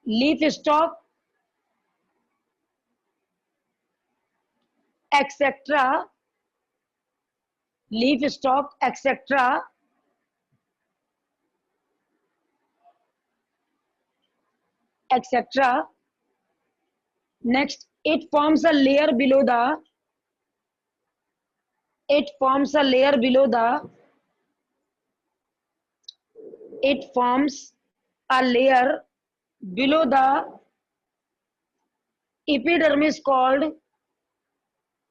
Leaf stock etcetera, leaf stock etcetera, etc. Next, it forms a layer below the, it forms a layer below the, it forms a layer below the epidermis called,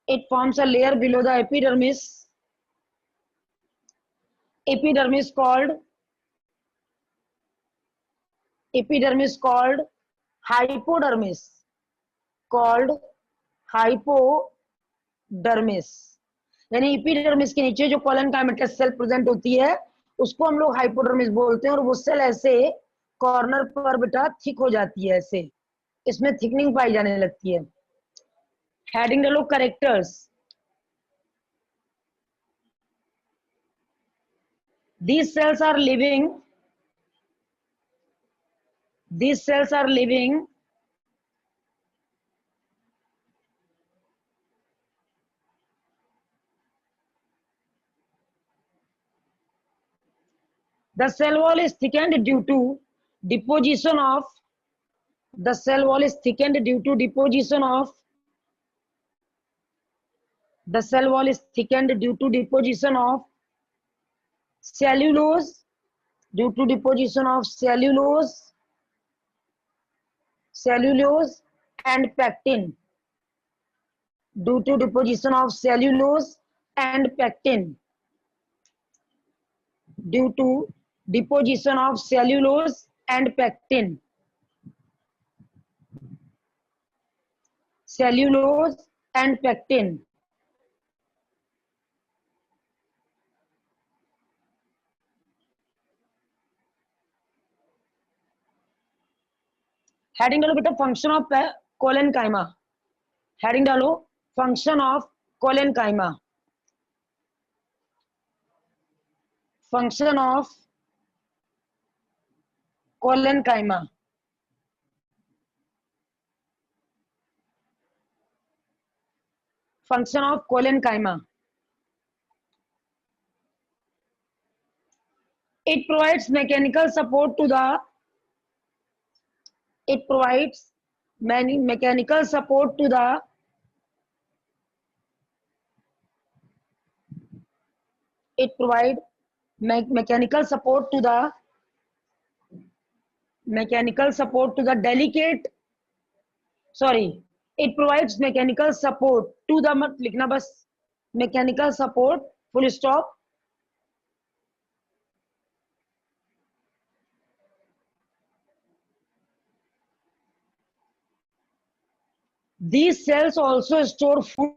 it forms a layer below the epidermis, epidermis called, epidermis called hypodermis, called hypodermis. यानी epidermis के नीचे जो colon काइमेटस cell present होती है उसको हम लोग hypodermis बोलते हैं, और वो सेल ऐसे कॉर्नर पर बेटा थिक हो जाती है, ऐसे इसमें थिकनिंग पाई जाने लगती है। हेडिंग डालो characters. These cells are living, these cells are living the cell wall is thickened due to deposition of, the cell wall is thickened due to deposition of, the cell wall is thickened due to deposition of cellulose, due to deposition of cellulose, cellulose and pectin, due to deposition of cellulose and pectin, due to deposition of cellulose and pectin, cellulose and pectin. Heading डालो बेटा function of collenchyma, heading डालो function of collenchyma, function of collenchyma, function of collenchyma. It provides mechanical support to the, it provides many mechanical support to the, it provide mechanical support to the, mechanical support to the delicate, sorry, it provides mechanical support to the, मत लिखना बस, mechanical support full stop, these cells also store food,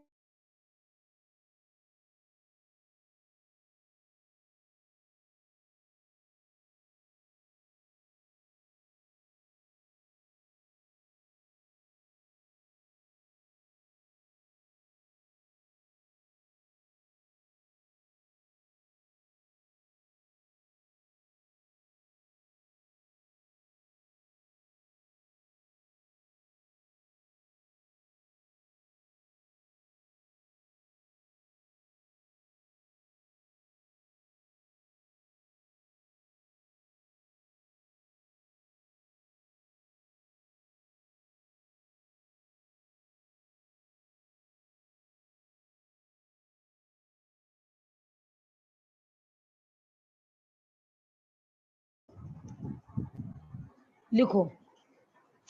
लिखो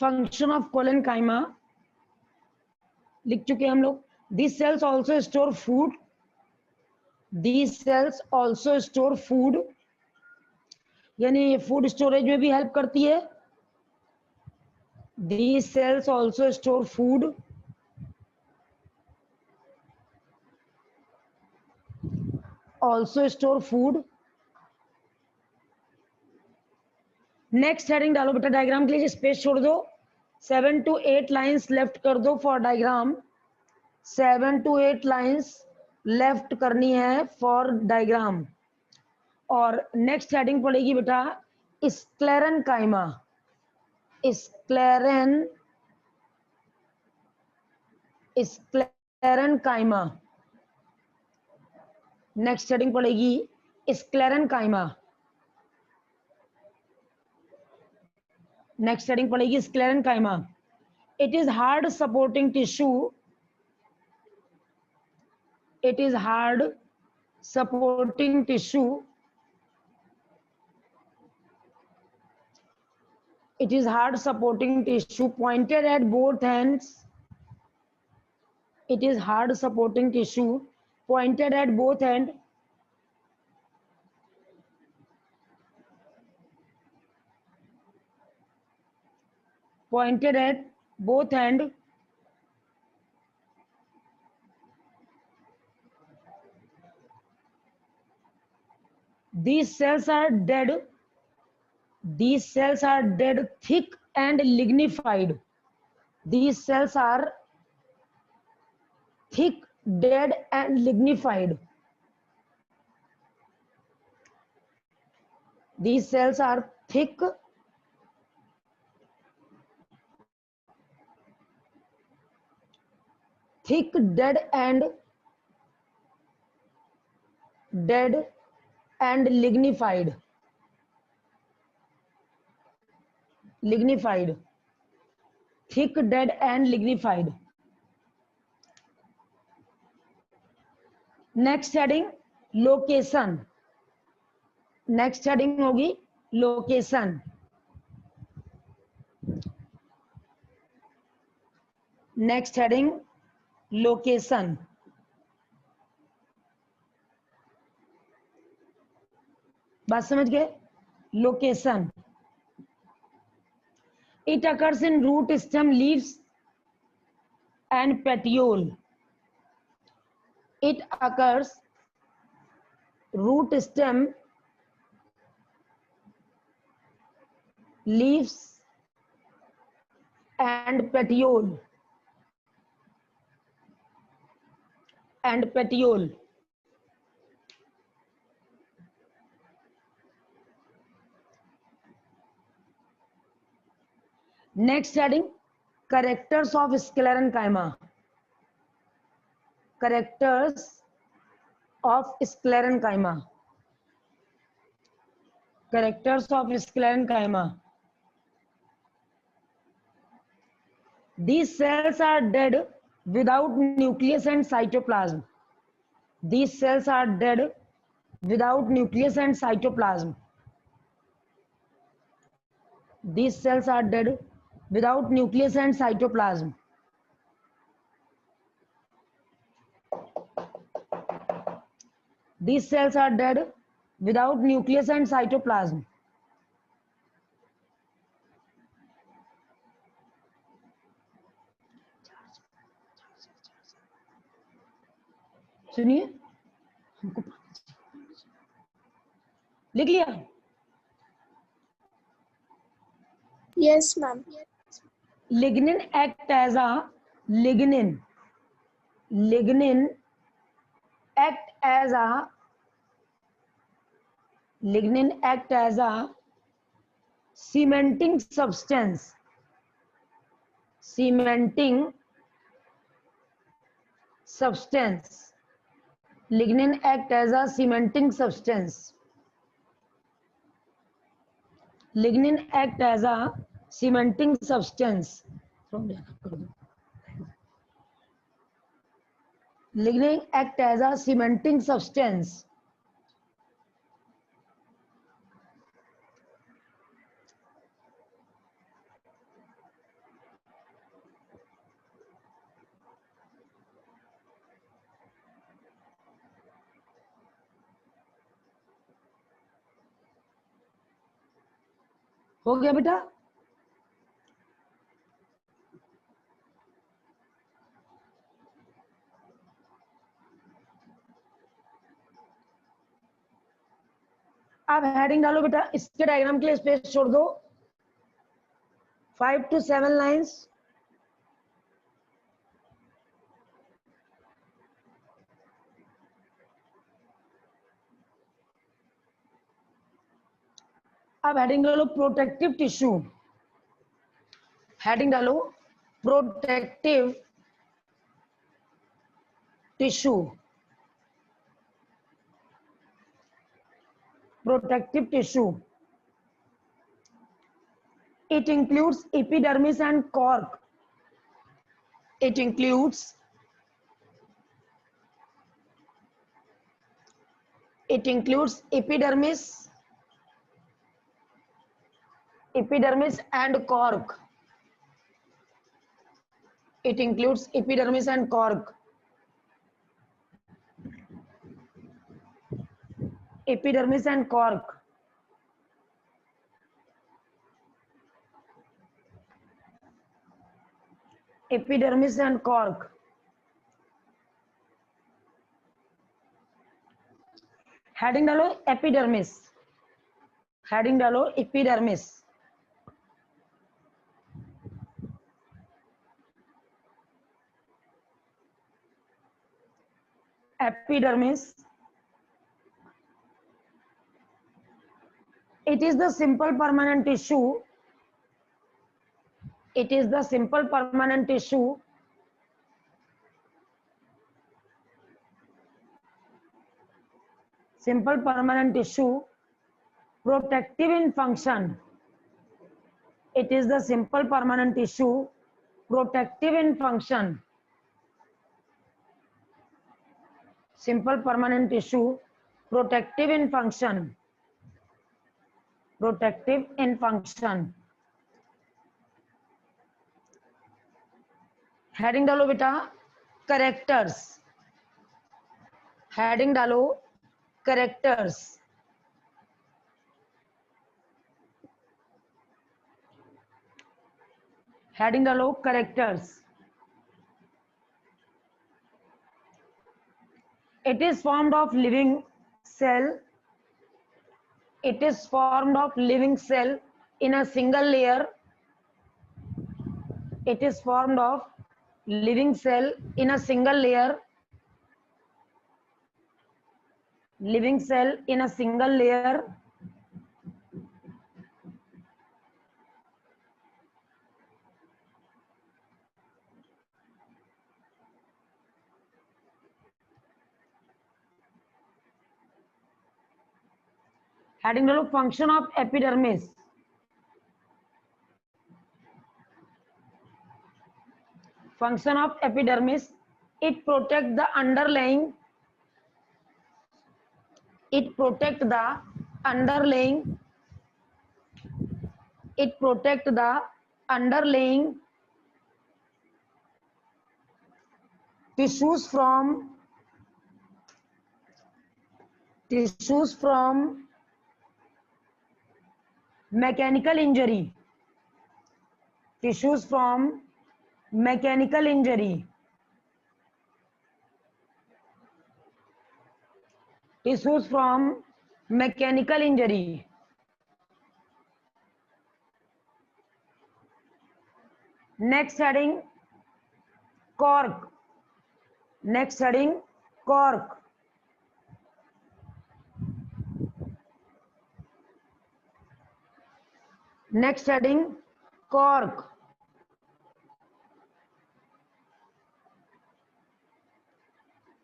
function of collenchyma लिख चुके हम लोग। This cells also store food, this cells also store food, यानी ये फूड स्टोरेज में भी हेल्प करती है। This cells also store food, also store food. Next heading डालो बेटा डायग्राम के लिए स्पेस छोड़ दो, 7 to 8 लाइंस लेफ्ट कर दो for diagram, 7 to 8 lines left करनी है फॉर डायग्राम। और नेक्स्ट हेडिंग पड़ेगी बेटा स्क्लेरेनकाइमा, स्क्लेरेनकाइमा। नेक्स्ट हेडिंग पड़ेगी स्क्लेरेनकाइमा। नेक्स्ट हेडिंग पड़ेगी sclerenchyma. It is hard supporting tissue. It is hard supporting tissue. It is hard supporting tissue pointed at both ends. It is hard supporting tissue pointed at both ends. Pointed at both ends. These cells are dead. These cells are dead, thick and lignified. These cells are thick, dead and lignified. These cells are thick, dead and lignified. Lignified. Thick, dead and lignified. Next heading location. Next heading होगी location. Next heading location. बात समझ गए? Location. It occurs in root, stem, leaves and petiole. It occurs root, stem, leaves and petiole. Next heading, characters of sclerenchyma. Characters of sclerenchyma. Characters of sclerenchyma. These cells are dead without nucleus and cytoplasm. These cells are dead without nucleus and cytoplasm. These cells are dead without nucleus and cytoplasm. These cells are dead without nucleus and cytoplasm. सुनिए, हमको लिख लिया? Yes, ma'am. Lignin act as a lignin act as a cementing substance. Lignin act as a cementing substance. Lignin act as a cementing substance. Lignin act as a cementing substance. हो गया बेटा? अब heading डालो बेटा, इसके diagram के लिए space छोड़ दो। 5 to 7 लाइंस। अब हेडिंग डालो प्रोटेक्टिव टिश्यू। हेडिंग डालो protective tissue, protective tissue. It includes epidermis and cork. It includes epidermis and cork. It includes epidermis and cork. Epidermis and cork. Epidermis and cork. Heading डालो epidermis, heading डालो epidermis. Epidermis, it is the simple permanent tissue. It is the simple permanent tissue protective in function. It is the simple permanent tissue protective in function. Simple permanent tissue protective in function. Protective in function. Heading डालो बेटा characters, heading डालो characters. Heading डालो characters. It is formed of living cell. It is formed of living cell in a single layer. It is formed of living cell in a single layer. Living cell in a single layer. Heading डालो function of epidermis. Function of epidermis, it protect the underlying, it protect the underlying, it protect the underlying tissues from mechanical injury. Tissues from mechanical injury. Tissues from mechanical injury. Next heading cork. Next heading cork. Next heading cork.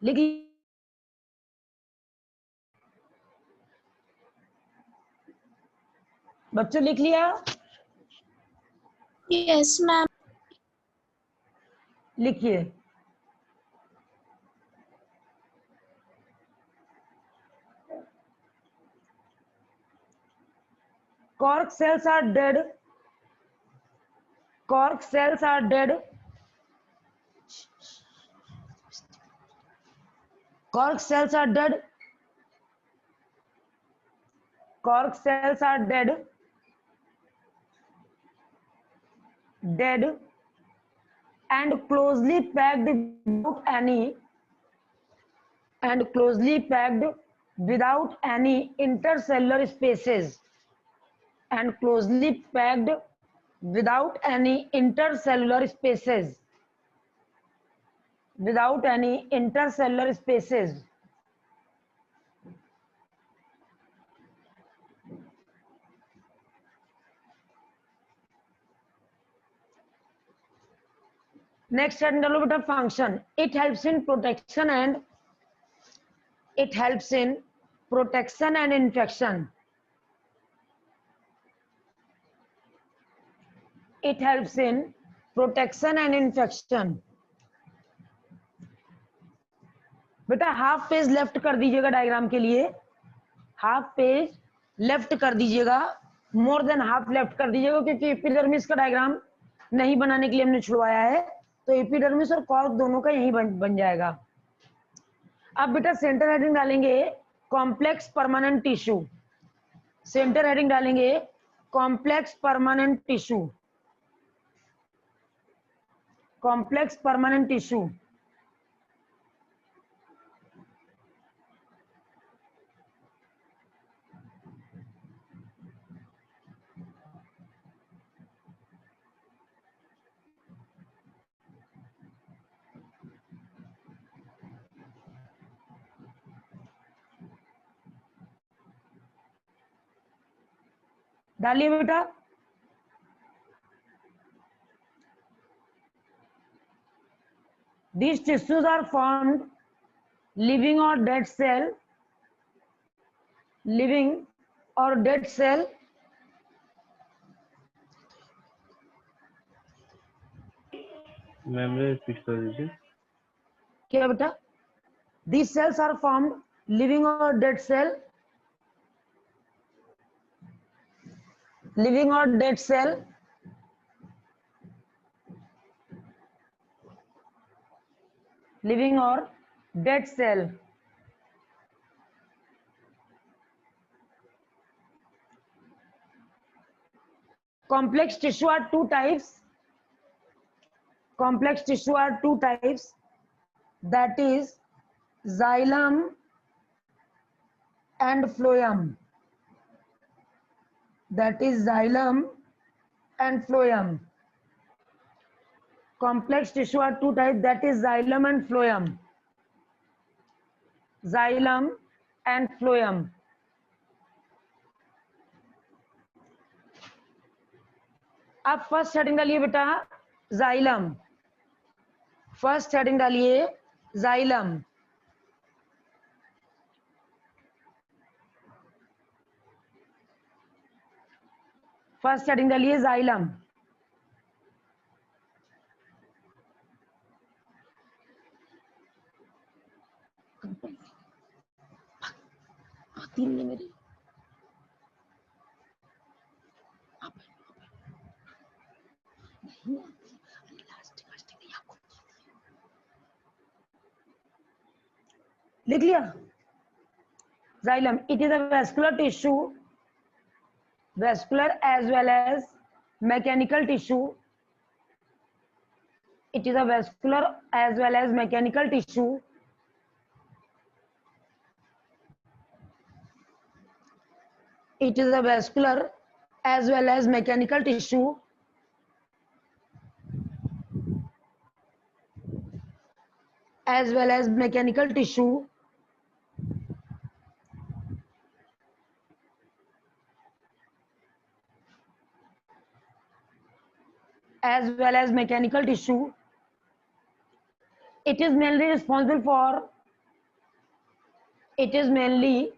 लिखिए बच्चों, लिख लिया? Yes, ma'am. लिखिए cork cells are dead. Cork cells are dead. Cork cells are dead. Cork cells are dead. Dead and closely packed without any intercellular spaces. And closely packed without any intercellular spaces. Without any intercellular spaces. Next heading डालो बेटा function. It helps in protection and infection. It helps in protection and infection. बेटा half page left कर दीजिएगा diagram के लिए. Half page left कर दीजिएगा, more than half left कर दीजिएगा, क्योंकि एपिडर्मिस का डायग्राम नहीं बनाने के लिए हमने छुड़वाया है, तो एपिडर्मिस और कॉर्क दोनों का यही बन जाएगा. अब बेटा सेंटर हेडिंग डालेंगे complex permanent tissue. Centre heading डालेंगे complex permanent tissue. Complex permanent tissue. डालिए बेटा. These tissues are formed living or dead cell. Living or dead cell. Ma'am repeat कर दीजिए. क्या बेटा? These cells are formed living or dead cell. Living or dead cell. Living or dead cell. Complex tissue are two types. Complex tissue are two types. That is xylem and phloem. That is xylem and phloem. Complex tissue are two types. That is xylem and phloem. Xylem and phloem. अब first heading डालिए बेटा xylem. First heading डालिए xylem. First heading डालिए xylem. तीन ने मेरी लिख लिया. Xylem, it is a vascular tissue, vascular as well as mechanical tissue. It is a vascular as well as mechanical tissue. It is a vascular as well as mechanical tissue. As well as mechanical tissue. As well as mechanical tissue. It is mainly responsible for. It is mainly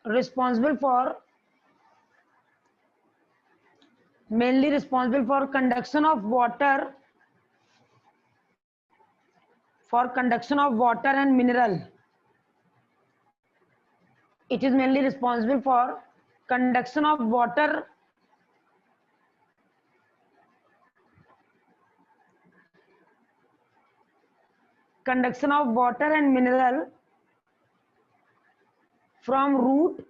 responsible for. Mainly responsible for conduction of water. For conduction of water and mineral. It is mainly responsible for conduction of water. Conduction of water and mineral from root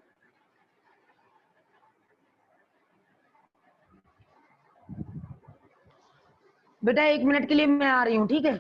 बेटा 1 minute के लिए मैं आ रही हूँ, ठीक है.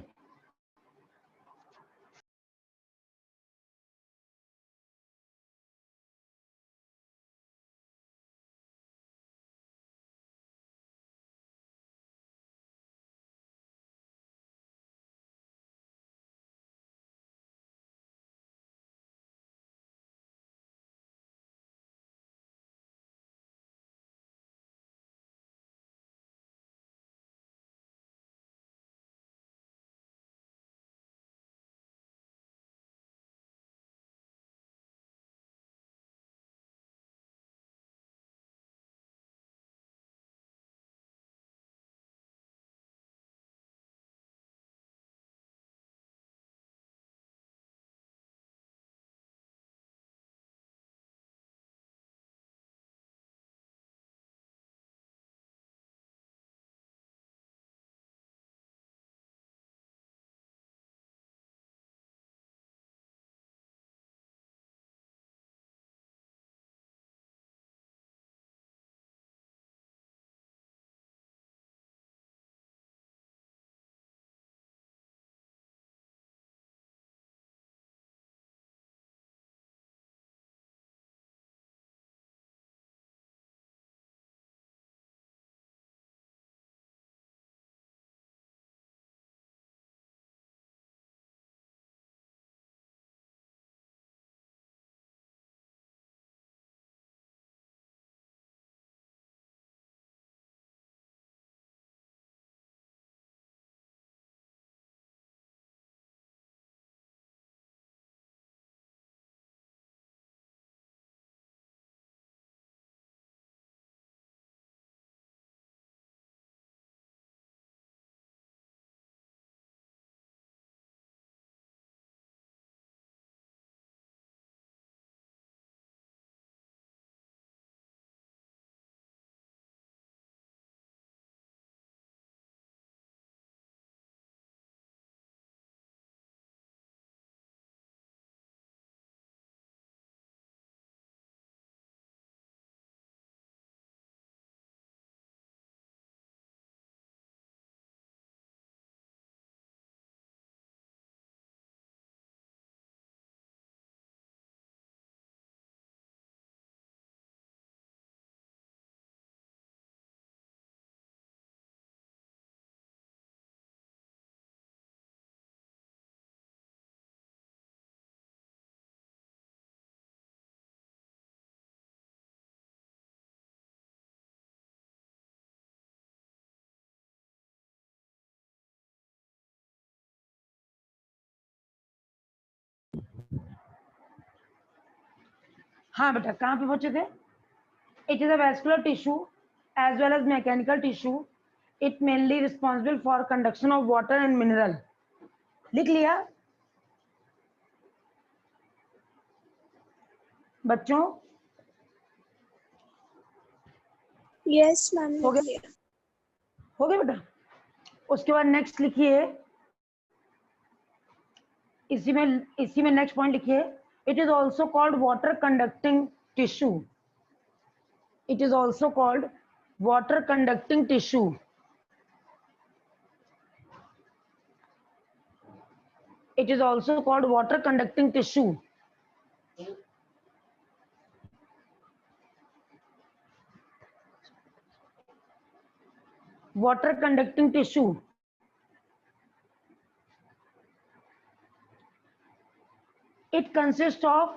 हाँ बेटा, कहाँ पे पहुंचे थे? It is a vascular tissue as well as mechanical tissue. It mainly responsible for conduction of water and mineral. लिख लिया बच्चों? Yes, ma'am. हो गया? हो गया बेटा? उसके बाद नेक्स्ट लिखिए, इसी में नेक्स्ट पॉइंट लिखिए. It is also called water conducting tissue. It is also called water conducting tissue. It is also called water conducting tissue. Water conducting tissue. It consists of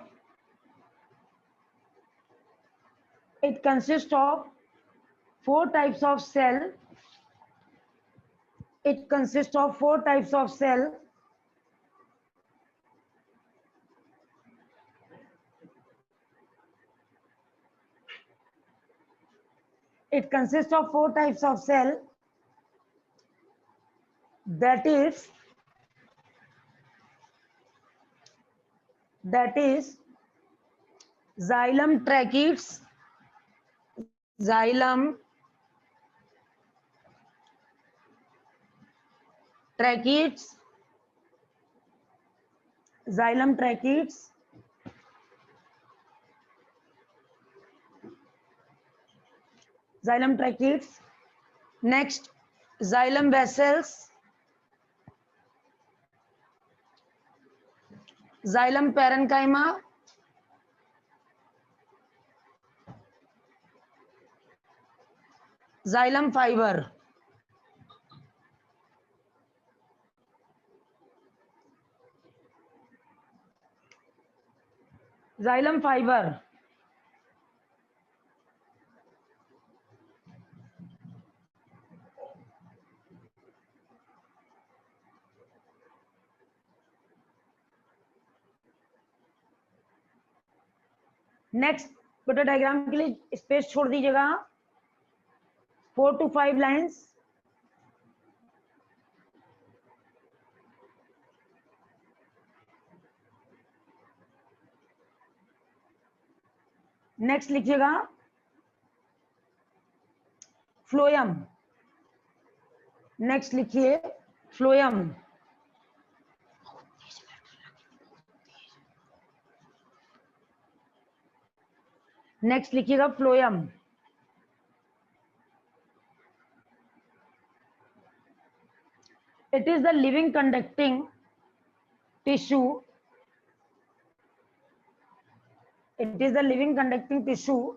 four types of cell. It consists of four types of cell. It consists of four types of cell. That is xylem tracheids, xylem tracheids, xylem tracheids, xylem tracheids. Next, xylem vessels, xylem parenchyma, xylem fiber. Xylem fiber. Next बेटा, diagram के लिए space छोड़ दीजिएगा, 4 to 5 lines. Next लिखिएगा phloem. Next लिखिए phloem. Next लिखिएगा phloem. It is the living conducting tissue. It is the living conducting tissue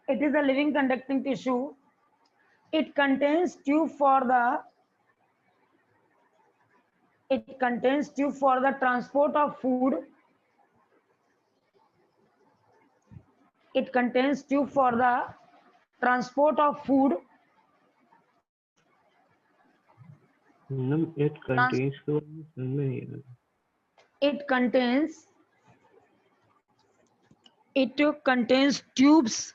it is a living conducting tissue. It contains tube for the transport of food. It contains tube for the transport of food. It contains tubes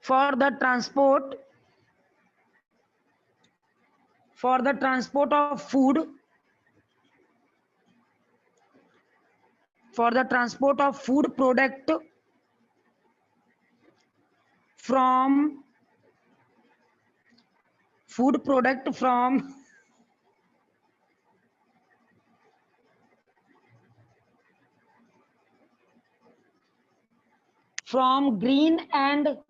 for the transport of food, for the transport of food product from green and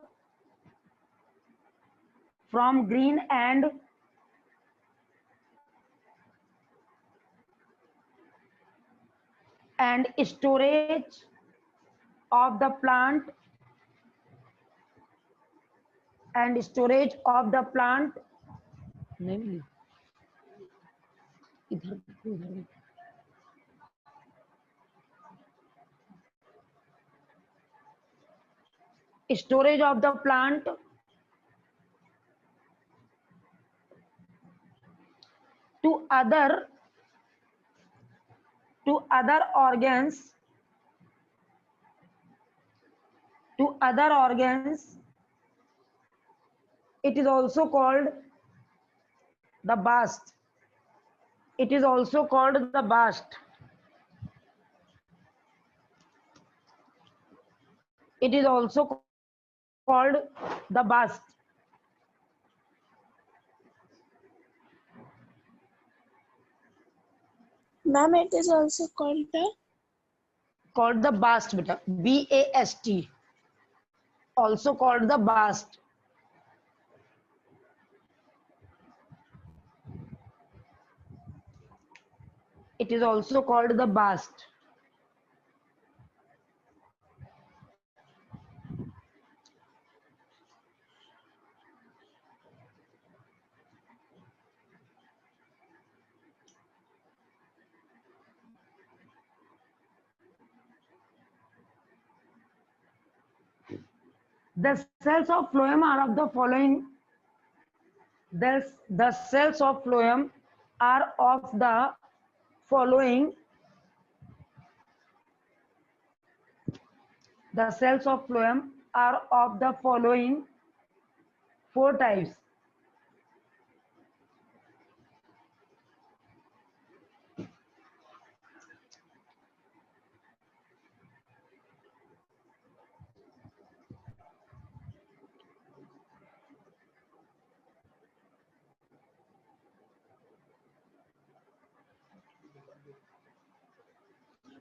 storage of the plant नहीं इधर storage of the plant, to other organs, it is also called the bast. It is also called the bast. It is also called the bast. Ma'am, it is also called the bast, beta. B-A-S-T. Also called the bast. It is also called the bast. The cells of phloem are of the following. The cells of phloem are of the following. The cells of phloem are of the following 4 types.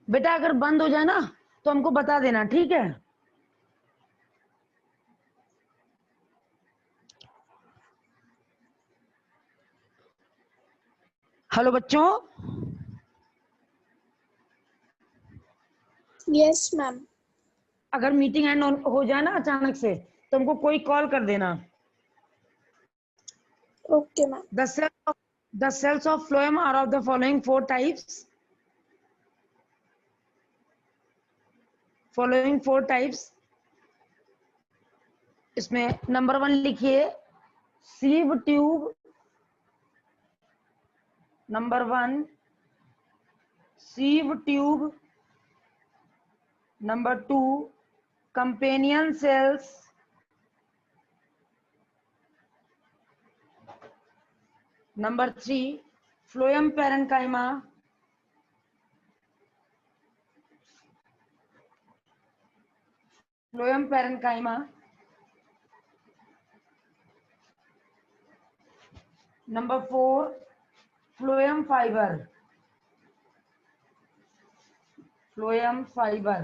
बेटा अगर बंद हो जाए ना तो हमको बता देना, ठीक है? हेलो बच्चों। Yes ma'am. अगर मीटिंग एंड हो जाए ना अचानक से तो हमको कोई कॉल कर देना। Okay ma'am. The cells of phloem are of the following 4 types. Following 4 types. इसमें नंबर 1 लिखिए, sieve tube. Number 1 sieve tube. Number 2 companion cells. Number 3 phloem parenchyma. Phloem parenchyma. Number 4 phloem fiber. Phloem fiber.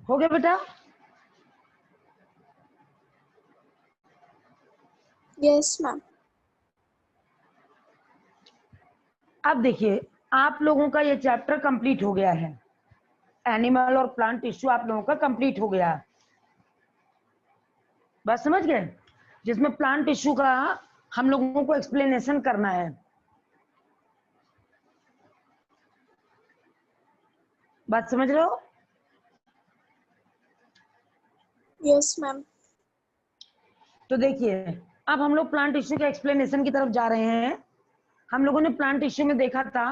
हो गया बेटा? Yes ma'am. अब देखिए आप लोगों का ये चैप्टर कंप्लीट हो गया है। एनिमल और प्लांट टिश्यू आप लोगों का कंप्लीट हो गया। बात समझ गए? जिसमें प्लांट टिश्यू का हम लोगों को एक्सप्लेनेशन करना है। बात समझ रहे हो? Yes ma'am. तो देखिए अब हम लोग प्लांट टिश्यू के एक्सप्लेनेशन की तरफ जा रहे हैं। हम लोगों ने प्लांट टिश्यू में देखा था